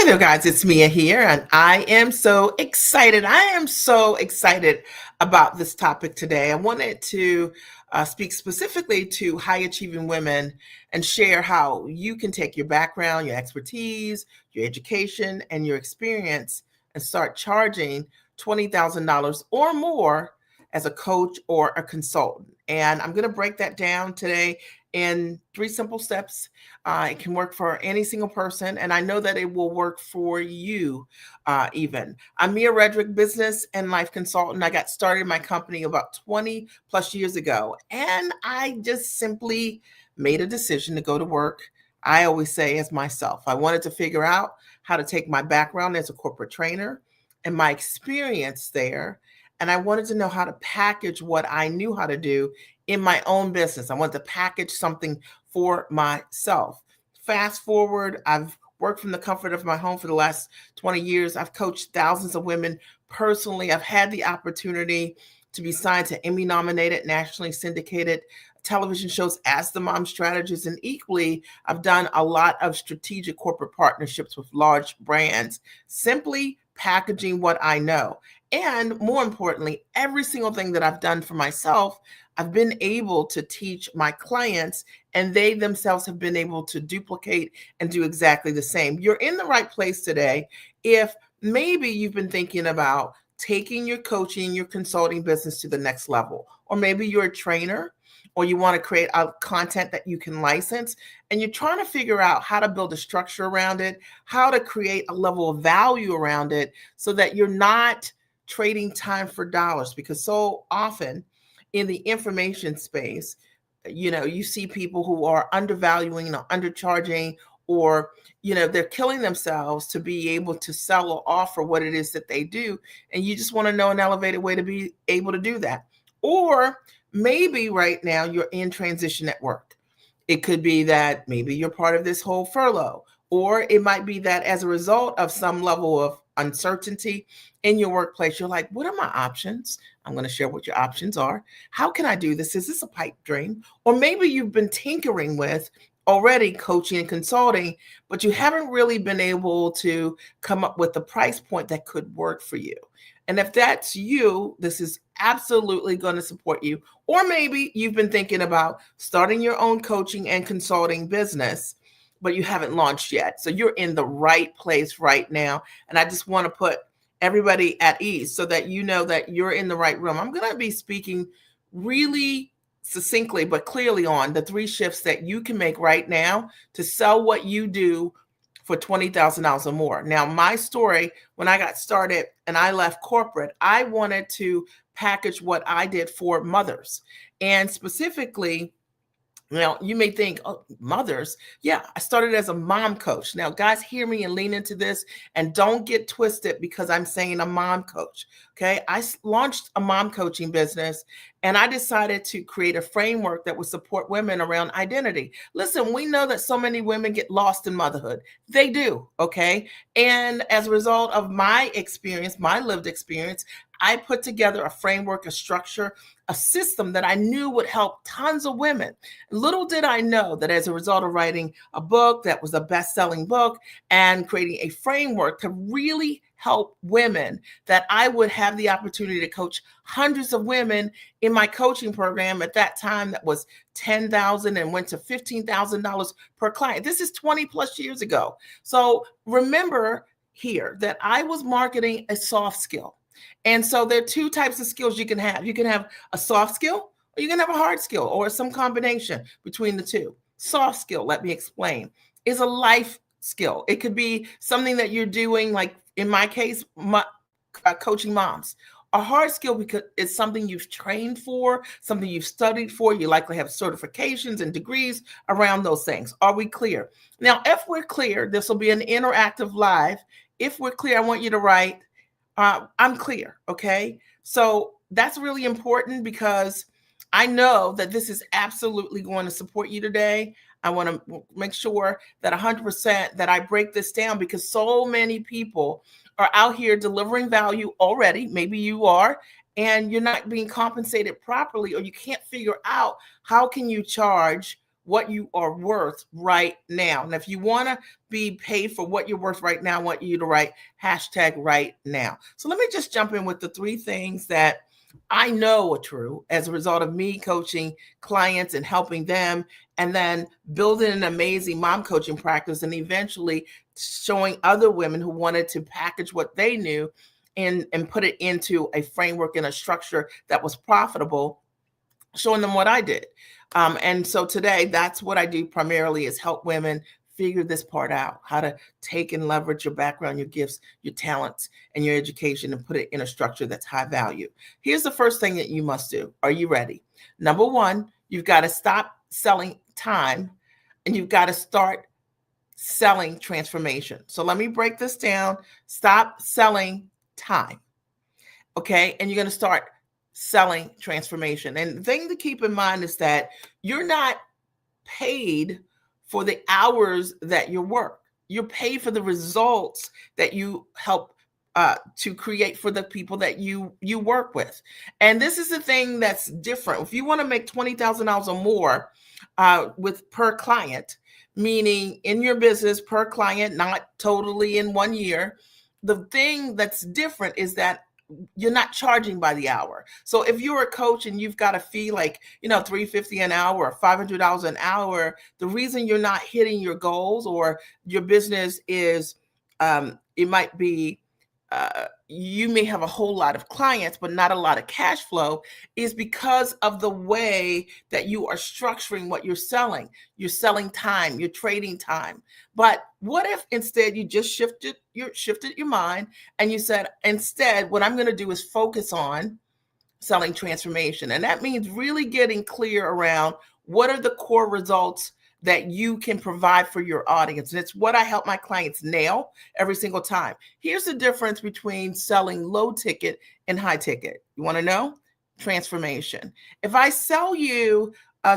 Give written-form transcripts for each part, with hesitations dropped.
Hi there, guys. It's Mia here, and I am so excited. I am so excited about this topic today. I wanted to speak specifically to high achieving women and share how you can take your background, your expertise, your education, and your experience and start charging $20,000 or more as a coach or a consultant. And I'm going to break that down today in three simple steps. It can work for any single person, and I know that it will work for you even. I'm Mia Redrick, business and life consultant. I got started in my company about 20 plus years ago, and I just simply made a decision to go to work. I always say as myself. I wanted to figure out how to take my background as a corporate trainer and my experience there, and I wanted to know how to package what I knew how to do in my own business. I wanted to package something for myself. Fast forward, I've worked from the comfort of my home for the last 20 years. I've coached thousands of women personally. I've had the opportunity to be signed to Emmy nominated, nationally syndicated television shows as the mom strategist. And equally, I've done a lot of strategic corporate partnerships with large brands, simply packaging what I know. And more importantly, every single thing that I've done for myself, I've been able to teach my clients, and they themselves have been able to duplicate and do exactly the same. You're in the right place today if maybe you've been thinking about taking your coaching, your consulting business to the next level, or maybe you're a trainer or you want to create a content that you can license and you're trying to figure out how to build a structure around it, how to create a level of value around it so that you're not trading time for dollars. Because so often in the information space, you see people who are undervaluing or undercharging, or they're killing themselves to be able to sell or offer what it is that they do, and you just want to know an elevated way to be able to do that. Or maybe right now you're in transition at work. It could be that maybe you're part of this whole furlough, or it might be that as a result of some level of uncertainty in your workplace, you're like, what are my options? I'm going to share what your options are. How can I do this? Is this a pipe dream? Or maybe you've been tinkering with already coaching and consulting, but you haven't really been able to come up with a price point that could work for you. And if that's you, this is absolutely going to support you. Or maybe you've been thinking about starting your own coaching and consulting business, but you haven't launched yet. So you're in the right place right now. And I just want to put everybody at ease so that you know that you're in the right room. I'm going to be speaking really succinctly but clearly on the three shifts that you can make right now to sell what you do for $20,000 or more. Now, my story, when I got started and I left corporate, I wanted to package what I did for mothers. And specifically, now, you may think, oh, mothers. Yeah, I started as a mom coach. Now, guys, hear me and lean into this and don't get twisted because I'm saying a mom coach. Okay. Launched a mom coaching business and I decided to create a framework that would support women around identity. Listen, we know that so many women get lost in motherhood. They do. Okay. And as a result of my experience, my lived experience, I put together a framework, a structure, a system that I knew would help tons of women. Little did I know that as a result of writing a book that was a best-selling book and creating a framework to really help women, that I would have the opportunity to coach hundreds of women in my coaching program at that time that was $10,000 and went to $15,000 per client. This is 20 plus years ago. So remember here that I was marketing a soft skill. And so there are two types of skills you can have. You can have a soft skill or you can have a hard skill or some combination between the two. Soft skill, let me explain, is a life skill. It could be something that you're doing, like in my case, coaching moms. A hard skill because it's something you've trained for, something you've studied for. You likely have certifications and degrees around those things. Are we clear? Now, if we're clear, this will be an interactive live. If we're clear, I want you to write, I'm clear. Okay. So that's really important because I know that this is absolutely going to support you today. I want to make sure that 100% that I break this down because so many people are out here delivering value already. Maybe you are, and you're not being compensated properly, or you can't figure out how can you charge what you are worth right now. And if you want to be paid for what you're worth right now, I want you to write hashtag right now. So let me just jump in with the three things that I know are true as a result of me coaching clients and helping them, and then building an amazing mom coaching practice, and eventually showing other women who wanted to package what they knew and put it into a framework and a structure that was profitable, showing them what I did. And so today, that's what I do primarily, is help women figure this part out, how to take and leverage your background, your gifts, your talents, and your education, and put it in a structure that's high value. Here's the first thing that you must do. Are you ready? Number one, you've got to stop selling time, and you've got to start selling transformation. So let me break this down. Stop selling time. Okay. And you're going to start selling transformation. And the thing to keep in mind is that you're not paid for the hours that you work. You're paid for the results that you help to create for the people that you work with. And this is the thing that's different. If you want to make $20,000 or more with per client, meaning in your business per client, not totally in 1 year, the thing that's different is that you're not charging by the hour. So if you're a coach and you've got a fee like, $350 an hour or $500 an hour, the reason you're not hitting your goals, or your business is, it might be, you may have a whole lot of clients, but not a lot of cash flow, is because of the way that you are structuring what you're selling. You're selling time, you're trading time. But what if instead you just shifted your mind and you said, instead, what I'm going to do is focus on selling transformation. And that means really getting clear around what are the core results that you can provide for your audience. And it's what I help my clients nail every single time. Here's the difference between selling low ticket and high ticket. You want to know? Transformation. If I sell you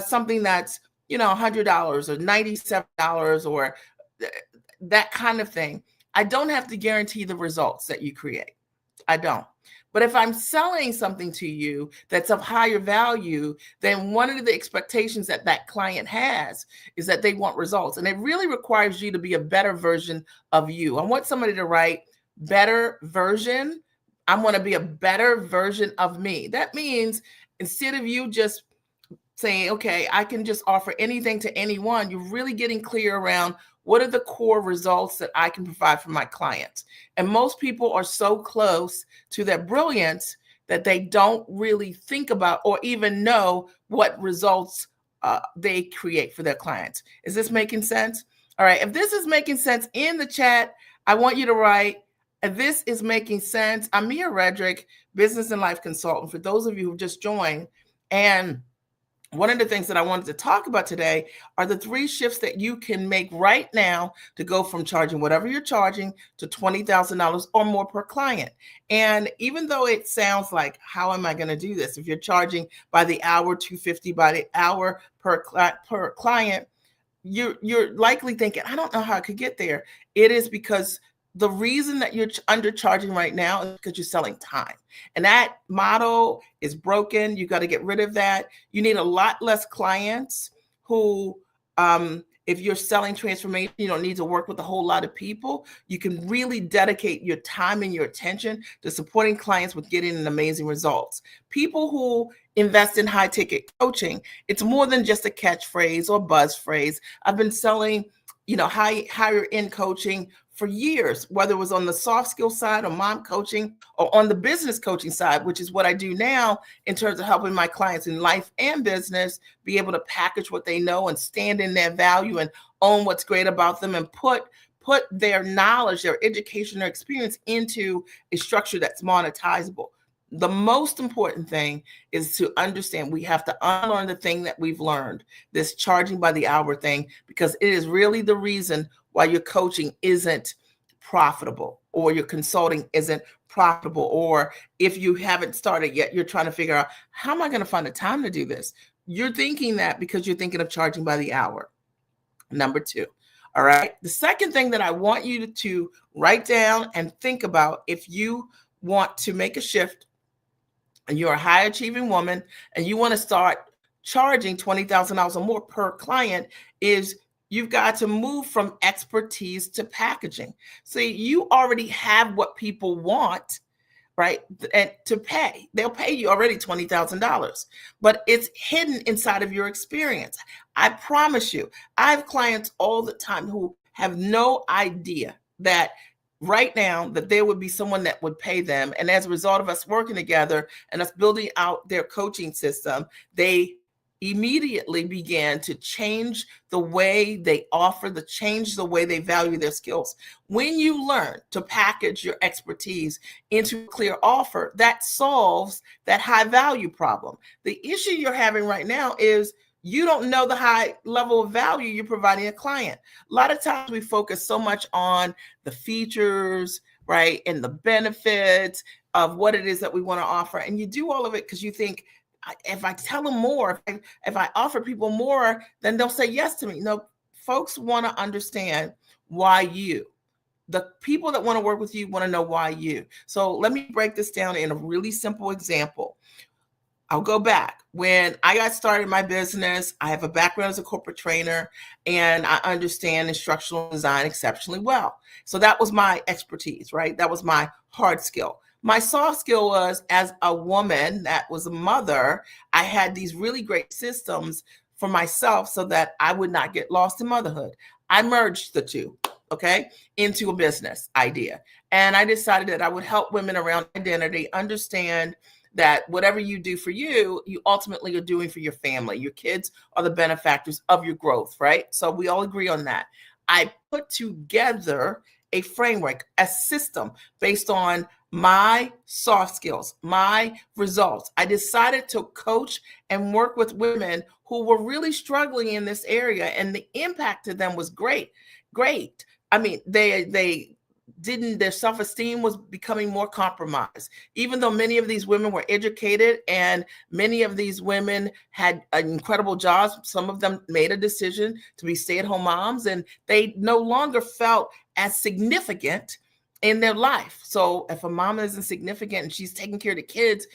something that's, $100 or $97 or that kind of thing, I don't have to guarantee the results that you create. I don't. But if I'm selling something to you that's of higher value, then one of the expectations that that client has is that they want results. And it really requires you to be a better version of you. I want somebody to write better version. I want to be a better version of me. That means instead of you just saying, okay, I can just offer anything to anyone, you're really getting clear around what are the core results that I can provide for my clients. And most people are so close to their brilliance that they don't really think about or even know what results they create for their clients. Is this making sense? All right. If this is making sense in the chat, I want you to write, this is making sense. I'm Mia Redrick, business and life consultant, for those of you who just joined. And one of the things that I wanted to talk about today are the 3 shifts that you can make right now to go from charging whatever you're charging to $20,000 or more per client. And even though it sounds like, how am I going to do this? If you're charging by the hour, $250 by the hour per client, you're likely thinking, I don't know how I could get there. It is because the reason that you're undercharging right now is because you're selling time. And that model is broken. You got to get rid of that. You need a lot less clients who, if you're selling transformation, you don't need to work with a whole lot of people. You can really dedicate your time and your attention to supporting clients with getting amazing results. People who invest in high ticket coaching, it's more than just a catchphrase or buzz phrase. I've been selling, higher end coaching for years, whether it was on the soft skill side or mom coaching or on the business coaching side, which is what I do now in terms of helping my clients in life and business be able to package what they know and stand in their value and own what's great about them and put their knowledge, their education, their experience into a structure that's monetizable. The most important thing is to understand we have to unlearn the thing that we've learned, this charging by the hour thing, because it is really the reason why your coaching isn't profitable or your consulting isn't profitable. Or if you haven't started yet, you're trying to figure out, how am I going to find the time to do this? You're thinking that because you're thinking of charging by the hour. Number 2. All right. The second thing that I want you to write down and think about, if you want to make a shift and you're a high achieving woman and you want to start charging $20,000 or more per client is you've got to move from expertise to packaging. So you already have what people want, right? And to pay, they'll pay you already $20,000, but it's hidden inside of your experience. I promise you, I have clients all the time who have no idea that right now that there would be someone that would pay them. And as a result of us working together and us building out their coaching system, they immediately began to change the way they offer, change the way they value their skills. When you learn to package your expertise into a clear offer, that solves that high value problem. The issue you're having right now is you don't know the high level of value you're providing a client. A lot of times we focus so much on the features, right, and the benefits of what it is that we want to offer. And you do all of it because you think, if I tell them more, if I offer people more, then they'll say yes to me. No, folks want to understand why you. The people that want to work with you want to know why you. So let me break this down in a really simple example. I'll go back. When I got started in my business, I have a background as a corporate trainer, and I understand instructional design exceptionally well. So that was my expertise, right? That was my hard skill. My soft skill was, as a woman that was a mother, I had these really great systems for myself so that I would not get lost in motherhood. I merged the two, okay, into a business idea. And I decided that I would help women around identity understand that whatever you do for you, you ultimately are doing for your family. Your kids are the benefactors of your growth, right? So we all agree on that. I put together a framework, a system based on my soft skills, my results. I decided to coach and work with women who were really struggling in this area, and the impact to them was great. I mean, their self-esteem was becoming more compromised. Even though many of these women were educated and many of these women had incredible jobs, some of them made a decision to be stay-at-home moms, and they no longer felt as significant in their life. So if a mom isn't significant and she's taking care of the kids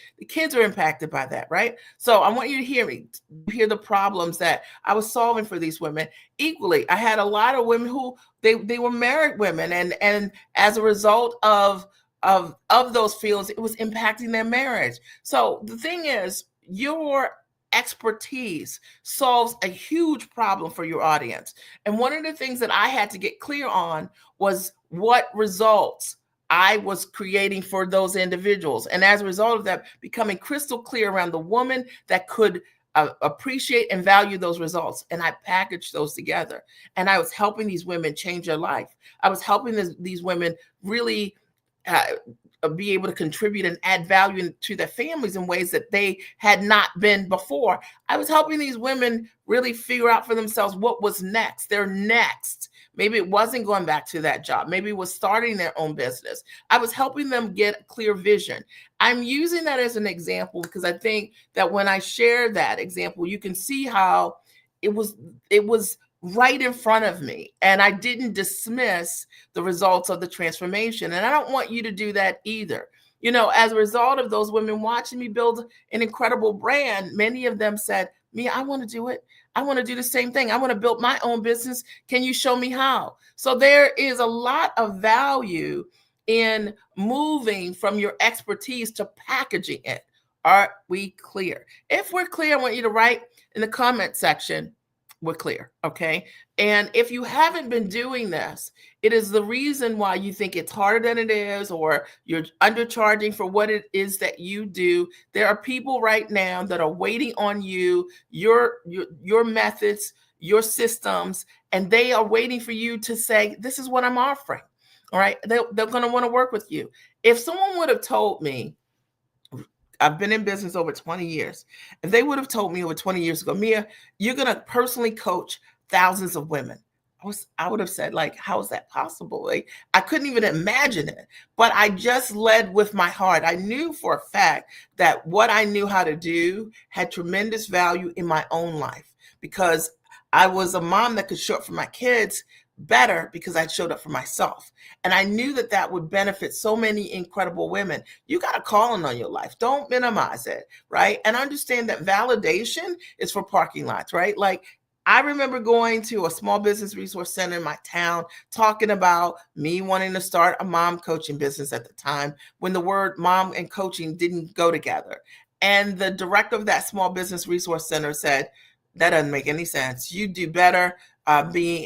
are impacted by that, right? So I want you to hear the problems that I was solving for these women. Equally, I had a lot of women who they were married women, and as a result of those feelings, it was impacting their marriage. So the thing is, your expertise solves a huge problem for your audience. And one of the things that I had to get clear on was what results I was creating for those individuals. And as a result of that, becoming crystal clear around the woman that could appreciate and value those results. And I packaged those together. And I was helping these women change their life. I was helping these women really be able to contribute and add value to their families in ways that they had not been before. I was helping these women really figure out for themselves what was next. Their next. Maybe it wasn't going back to that job. Maybe it was starting their own business. I was helping them get a clear vision. I'm using that as an example because I think that when I share that example, you can see how it was right in front of me, and I didn't dismiss the results of the transformation. And I don't want you to do that either. You know, as a result of those women watching me build an incredible brand, many of them said, Mia, I want to do it. I want to do the same thing. I want to build my own business. Can you show me how? So there is a lot of value in moving from your expertise to packaging it. Are we clear? If we're clear, I want you to write in the comment section, we're clear, okay? And if you haven't been doing this, it is the reason why you think it's harder than it is, or you're undercharging for what it is that you do. There are people right now that are waiting on you, your methods, your systems, and they are waiting for you to say, this is what I'm offering, all right? They're going to want to work with you. If someone would have told me, I've been in business over 20 years. If they would have told me over 20 years ago, Mia, you're going to personally coach thousands of women, I would have said, like, how is that possible? Like, I couldn't even imagine it. But I just led with my heart. I knew for a fact that what I knew how to do had tremendous value in my own life, because I was a mom that could show up for my kids better because I showed up for myself. And I knew that that would benefit so many incredible women. You got a calling on your life. Don't minimize it, right? And understand that validation is for parking lots, right? Like, I remember going to a small business resource center in my town, talking about me wanting to start a mom coaching business at the time when the word mom and coaching didn't go together. And the director of that small business resource center said, that doesn't make any sense. You do better being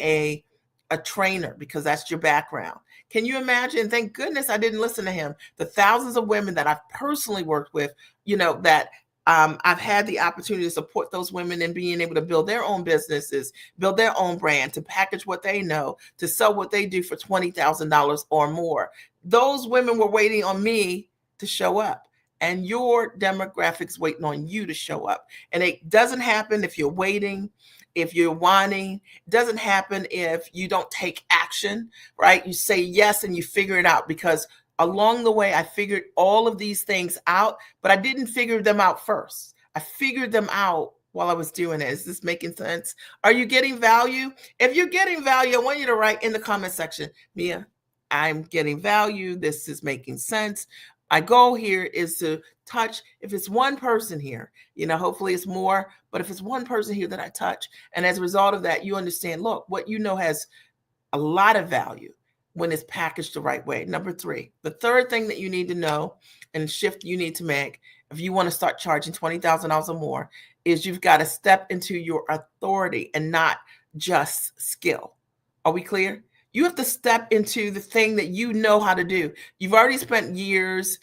a trainer because that's your background. Can you imagine? Thank goodness I didn't listen to him. The thousands of women that I've personally worked with, that I've had the opportunity to support those women in being able to build their own businesses, build their own brand, to package what they know, to sell what they do for $20,000 or more. Those women were waiting on me to show up. And your demographics waiting on you to show up. And it doesn't happen if you're waiting, if you're whining. It doesn't happen if you don't take action, right? You say yes and you figure it out, because along the way, I figured all of these things out, but I didn't figure them out first. I figured them out while I was doing it. Is this making sense? Are you getting value? If you're getting value, I want you to write in the comment section, Mia, I'm getting value. This is making sense. My goal here is to touch, if it's one person here, hopefully it's more, but if it's one person here that I touch, and as a result of that, you understand, look, what you know has a lot of value when it's packaged the right way. Number 3, the third thing that you need to know and shift you need to make if you want to start charging $20,000 or more is you've got to step into your authority and not just skill. Are we clear? You have to step into the thing that you know how to do. You've already spent years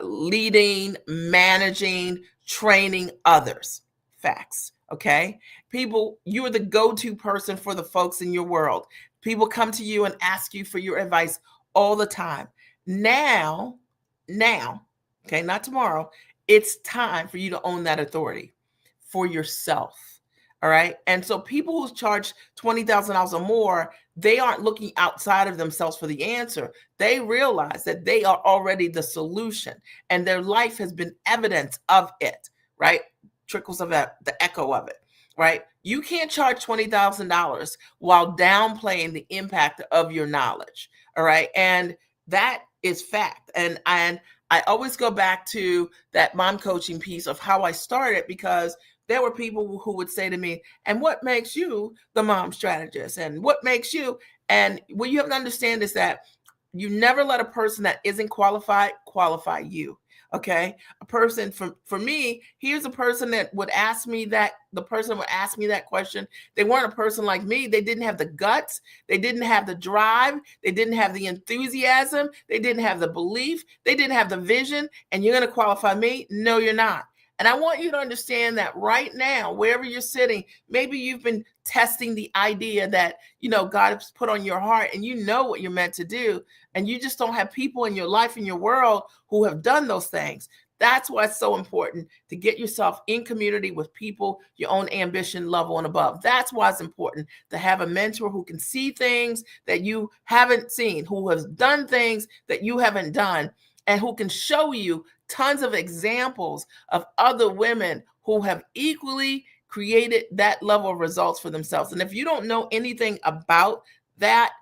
leading, managing, training others. Facts. Okay. People, you are the go-to person for the folks in your world. People come to you and ask you for your advice all the time. Now, okay, not tomorrow, it's time for you to own that authority for yourself. All right. And so people who charge $20,000 or more, they aren't looking outside of themselves for the answer. They realize that they are already the solution and their life has been evidence of it, right? Trickles of the echo of it, right? You can't charge $20,000 while downplaying the impact of your knowledge. All right. And that is fact. And I always go back to that mom coaching piece of how I started, because there were people who would say to me, and what makes you the mom strategist? And what makes you? And what you have to understand is that you never let a person that isn't qualified qualify you. Okay. A person for me, here's a person that would ask me that, the person would ask me that question. They weren't a person like me. They didn't have the guts. They didn't have the drive. They didn't have the enthusiasm. They didn't have the belief. They didn't have the vision. And you're going to qualify me? No, you're not. And I want you to understand that right now, wherever you're sitting, maybe you've been testing the idea that, God has put on your heart and you know what you're meant to do. And you just don't have people in your life, in your world who have done those things. That's why it's so important to get yourself in community with people, your own ambition level and above. That's why it's important to have a mentor who can see things that you haven't seen, who has done things that you haven't done, and who can show you tons of examples of other women who have equally created that level of results for themselves. And if you don't know anything about that,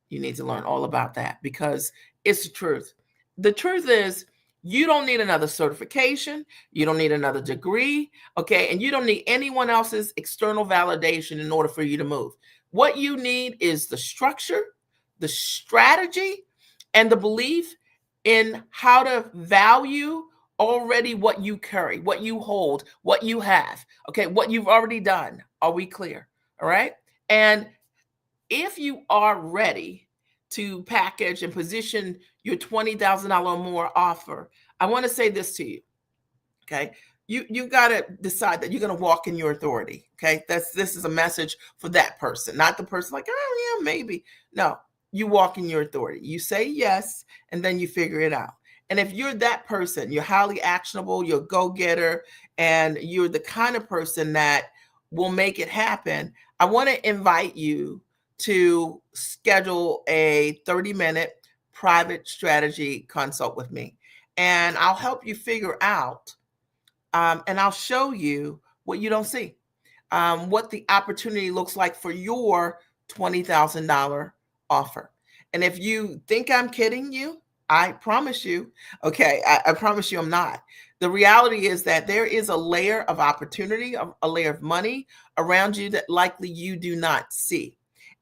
you need to learn all about that, because it's the truth. The truth is, you don't need another certification. You don't need another degree. Okay. And you don't need anyone else's external validation in order for you to move. What you need is the structure, the strategy, and the belief in how to value already what you carry, what you hold, what you have, okay, what you've already done. Are we clear? All right. And if you are ready to package and position your $20,000 or more offer, I want to say this to you. Okay. You got to decide that you're going to walk in your authority. Okay. This is a message for that person, not the person like, oh yeah, maybe. No, you walk in your authority. You say yes, and then you figure it out. And if you're that person, you're highly actionable, you're a go-getter, and you're the kind of person that will make it happen, I want to invite you to schedule a 30-minute private strategy consult with me. And I'll help you figure out, and I'll show you what you don't see, what the opportunity looks like for your $20,000 offer. And if you think I'm kidding you, I promise you, okay, I promise you I'm not. The reality is that there is a layer of opportunity, a layer of money around you that likely you do not see.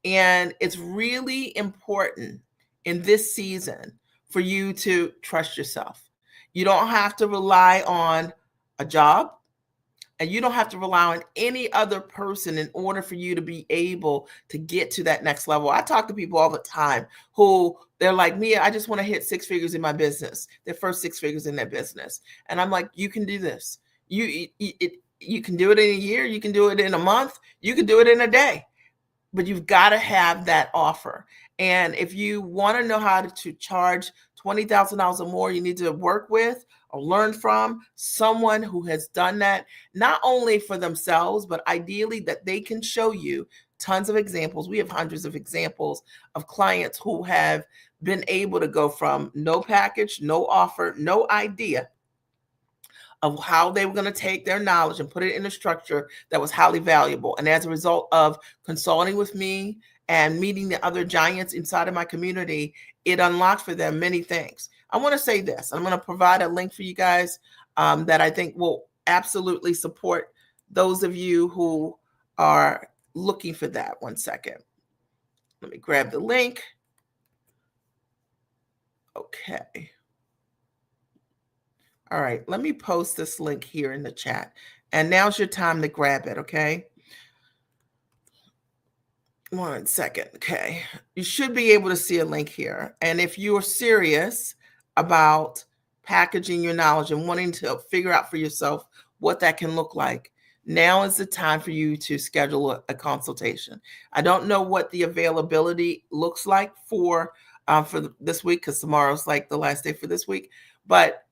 And it's really important in this season for you to trust yourself. You don't have to rely on a job, and you don't have to rely on any other person in order for you to be able to get to that next level. I talk to people all the time who they're like, Mia, I just want to hit six figures in my business, their first six figures in their business. And I'm like, you can do this. You can do it in a year. You can do it in a month. You can do it in a day. But you've got to have that offer. And if you want to know how to charge $20,000 or more, you need to work with or learn from someone who has done that, not only for themselves, but ideally that they can show you tons of examples. We have hundreds of examples of clients who have been able to go from no package, no offer, no idea of how they were going to take their knowledge and put it in a structure that was highly valuable. And as a result of consulting with me and meeting the other giants inside of my community, it unlocked for them many things. I want to say this. I'm going to provide a link for you guys that I think will absolutely support those of you who are looking for that. One second. Let me grab the link. Okay. All right, let me post this link here in the chat. And now's your time to grab it, okay? One second, okay. You should be able to see a link here. And if you're serious about packaging your knowledge and wanting to figure out for yourself what that can look like, now is the time for you to schedule a consultation. I don't know what the availability looks like for this week, because tomorrow's like the last day for this week. But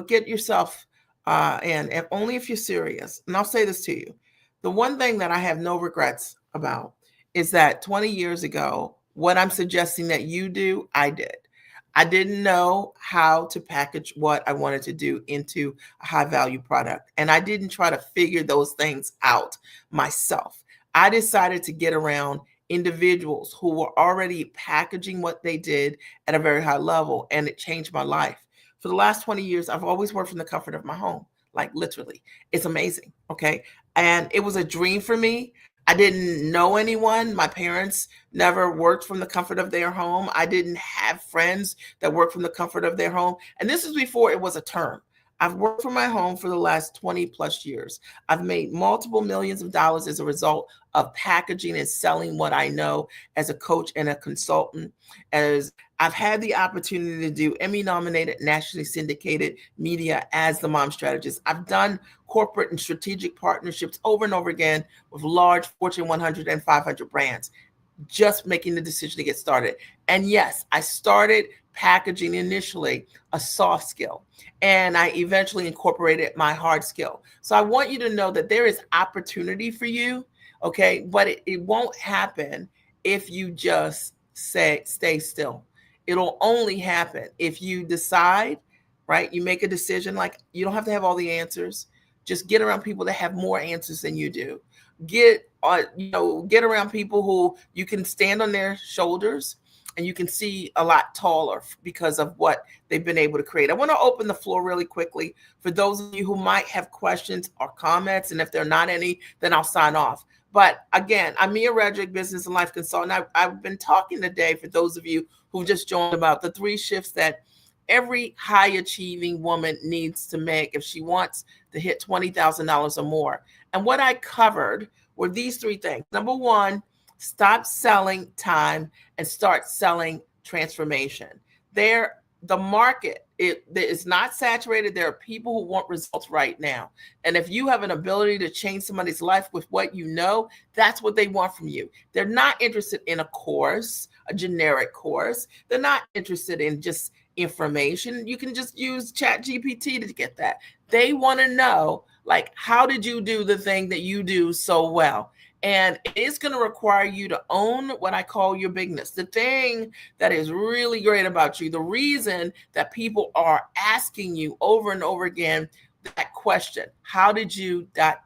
get yourself in, and only if you're serious. And I'll say this to you. The one thing that I have no regrets about is that 20 years ago, what I'm suggesting that you do, I did. I didn't know how to package what I wanted to do into a high value product. And I didn't try to figure those things out myself. I decided to get around individuals who were already packaging what they did at a very high level, and it changed my life. For the last 20 years, I've always worked from the comfort of my home, like literally. It's amazing, okay? And it was a dream for me. I didn't know anyone. My parents never worked from the comfort of their home. I didn't have friends that worked from the comfort of their home. And this is before it was a term. I've worked from my home for the last 20 plus years. I've made multiple millions of dollars as a result of packaging and selling what I know as a coach and a consultant. As I've had the opportunity to do Emmy-nominated, nationally syndicated media as the mom strategist. I've done corporate and strategic partnerships over and over again with large Fortune 100 and 500 brands, just making the decision to get started. And yes, I started packaging initially a soft skill, and I eventually incorporated my hard skill. So I want you to know that there is opportunity for you, okay? But it won't happen if you just stay still. It'll only happen if you decide, right? You make a decision. Like, you don't have to have all the answers. Just get around people that have more answers than you do. Get around people who you can stand on their shoulders and you can see a lot taller because of what they've been able to create. I want to open the floor really quickly for those of you who might have questions or comments. And if there are not any, then I'll sign off. But again, I'm Mia Redrick, business and life consultant. I've been talking today, for those of you who just joined, about the 3 shifts that every high achieving woman needs to make if she wants to hit $20,000 or more. And what I covered were these 3 things. Number 1, stop selling time and start selling transformation. The market is not saturated. There are people who want results right now. And if you have an ability to change somebody's life with what you know, that's what they want from you. They're not interested in a course, a generic course. They're not interested in just information. You can just use ChatGPT to get that. They want to know, like, how did you do the thing that you do so well? And it's going to require you to own what I call your bigness, the thing that is really great about you, the reason that people are asking you over and over again that question, how did you ... That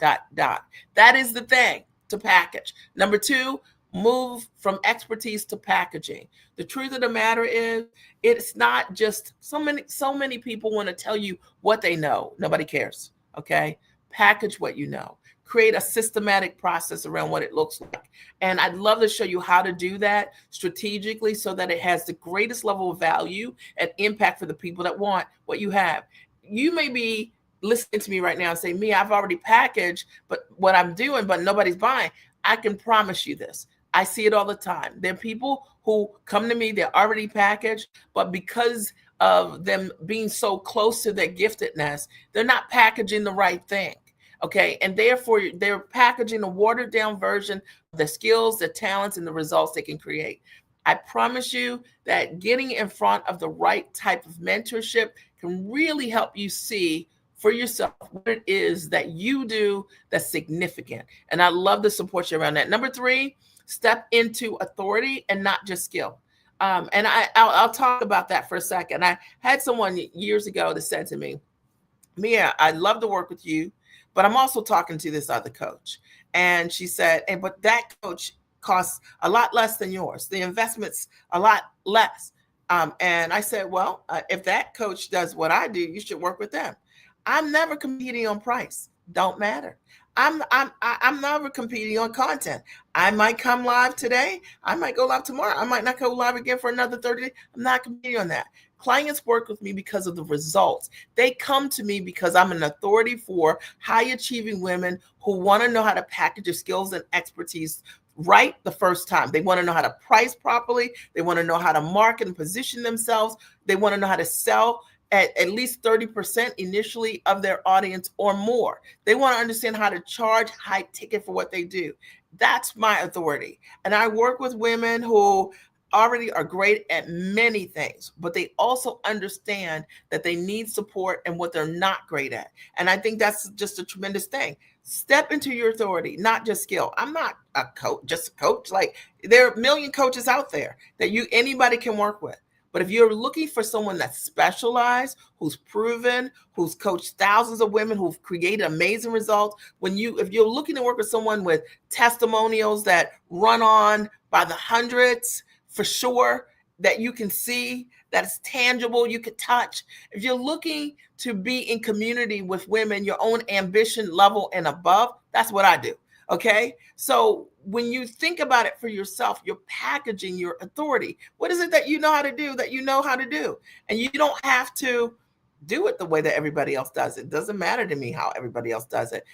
is the thing to package. Number 2, move from expertise to packaging. The truth of the matter is, it's not just so many people want to tell you what they know. Nobody cares. Okay. Package what you know. Create a systematic process around what it looks like. And I'd love to show you how to do that strategically so that it has the greatest level of value and impact for the people that want what you have. You may be listening to me right now and say, "Me, I've already packaged, but what I'm doing, but nobody's buying." I can promise you this. I see it all the time. There are people who come to me, they're already packaged, but because of them being so close to their giftedness, they're not packaging the right thing. Okay. And therefore, they're packaging a watered down version of the skills, the talents, and the results they can create. I promise you that getting in front of the right type of mentorship can really help you see for yourself what it is that you do that's significant. And I love to support you around that. Number 3, step into authority and not just skill. And I'll talk about that for a second. I had someone years ago that said to me, "Mia, I'd love to work with you, but I'm also talking to this other coach." And she said, but that coach costs a lot less than yours. The investment's a lot less. And I said, "Well, if that coach does what I do, you should work with them." I'm never competing on price. Don't matter. I'm never competing on content. I might come live today. I might go live tomorrow. I might not go live again for another 30 days. I'm not competing on that. Clients work with me because of the results. They come to me because I'm an authority for high achieving women who want to know how to package their skills and expertise right the first time. They want to know how to price properly. They want to know how to market and position themselves. They want to know how to sell at least 30% initially of their audience or more. They want to understand how to charge high ticket for what they do. That's my authority. And I work with women who already are great at many things, but they also understand that they need support and what they're not great at. And I think that's just a tremendous thing. Step into your authority, not just skill. I'm not a coach, just a coach. Like, there are a million coaches out there that anybody can work with. But if you're looking for someone that's specialized, who's proven, who's coached thousands of women, who've created amazing results, if you're looking to work with someone with testimonials that run on by the hundreds, for sure, that you can see, that's tangible, you could touch. If you're looking to be in community with women, your own ambition level and above, that's what I do. Okay. So when you think about it for yourself, you're packaging your authority. What is it that you know how to do that you know how to do? And you don't have to do it the way that everybody else does it. It doesn't matter to me how everybody else does it.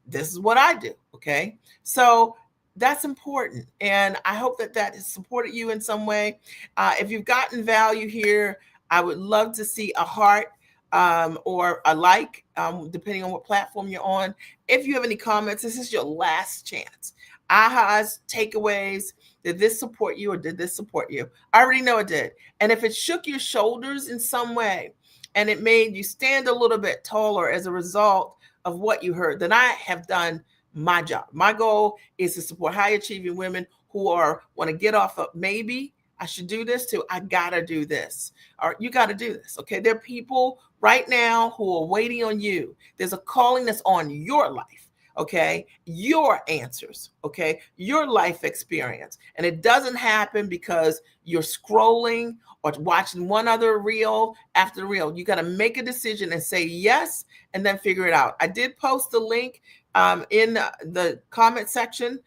This is what I do. Okay. So that's important. And I hope that has supported you in some way. If you've gotten value here, I would love to see a heart or a like, depending on what platform you're on. If you have any comments, this is your last chance. Ahas, takeaways. Did this support you or did this support you? I already know it did. And if it shook your shoulders in some way and it made you stand a little bit taller as a result of what you heard, then I have done my job. My goal is to support high achieving women who want to get off of maybe I should do this too. I gotta do this. Or you gotta do this. Okay. There are people right now who are waiting on you. There's a calling that's on your life. Okay. Your answers. Okay. Your life experience. And it doesn't happen because you're scrolling or watching one other reel after reel. You got to make a decision and say yes, and then figure it out. I did post the link in the comment section.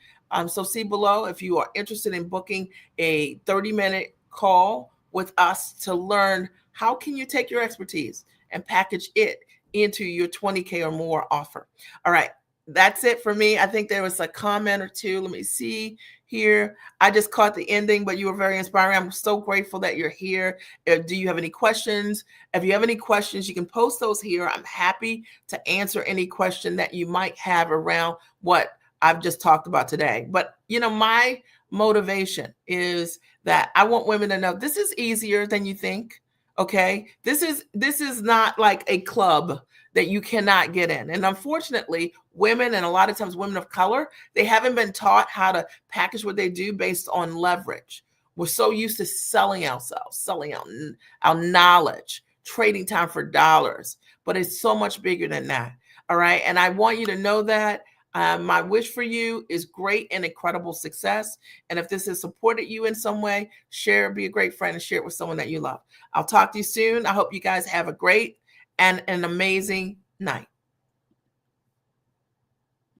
So see below if you are interested in booking a 30-minute call with us to learn how can you take your expertise and package it into your 20K or more offer. All right. That's it for me. I think there was a comment or two. Let me see here. I just caught the ending, but you were very inspiring. I'm so grateful that you're here. Do you have any questions? If you have any questions, you can post those here. I'm happy to answer any question that you might have around what I've just talked about today. But, my motivation is that I want women to know this is easier than you think. Okay. This is not like a club that you cannot get in. And unfortunately, women, and a lot of times women of color, they haven't been taught how to package what they do based on leverage. We're so used to selling ourselves, selling our knowledge, trading time for dollars, but it's so much bigger than that. All right. And I want you to know that. My wish for you is great and incredible success. And if this has supported you in some way, share, be a great friend, and share it with someone that you love. I'll talk to you soon. I hope you guys have a great and an amazing night.